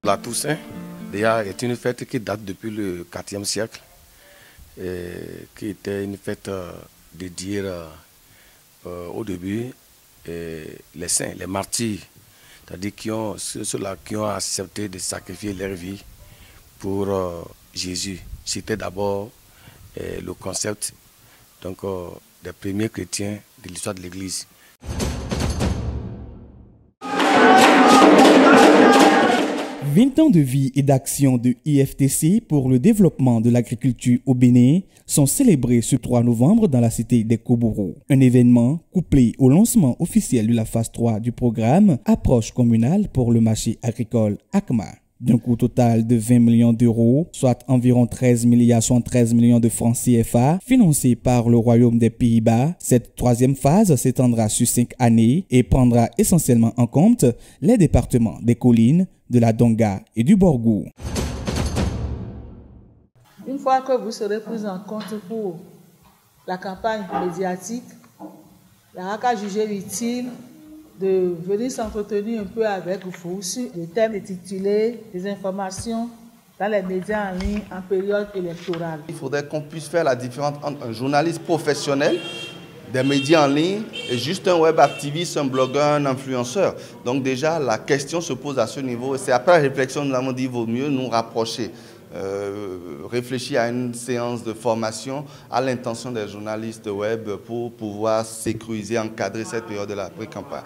La Toussaint, déjà, est une fête qui date depuis le IVe siècle, qui était une fête dédiée au début les saints, les martyrs, c'est-à-dire ceux-là qui ont accepté de sacrifier leur vie pour Jésus. C'était d'abord le concept donc, des premiers chrétiens de l'histoire de l'Église. « 20 ans de vie et d'action de IFTC pour le développement de l'agriculture au Bénin sont célébrés ce 3 novembre dans la cité des Kobourou. Un événement couplé au lancement officiel de la phase 3 du programme Approche communale pour le marché agricole ACMA. D'un coût total de 20 millions d'euros, soit environ 13 millions de francs CFA, financé par le Royaume des Pays-Bas. Cette troisième phase s'étendra sur 5 années et prendra essentiellement en compte les départements des collines, de la Donga et du Borgou. Une fois que vous serez pris en compte pour la campagne médiatique, la RAC a jugé utile de venir s'entretenir un peu avec vous sur le thème intitulé « Des informations dans les médias en ligne en période électorale ». Il faudrait qu'on puisse faire la différence entre un journaliste professionnel, des médias en ligne et juste un web activiste, un blogueur, un influenceur. Donc déjà, la question se pose à ce niveau et c'est après la réflexion que nous avons dit qu'il vaut mieux nous rapprocher. Réfléchir à une séance de formation à l'intention des journalistes web pour pouvoir sécuriser, encadrer cette période de la pré-campagne.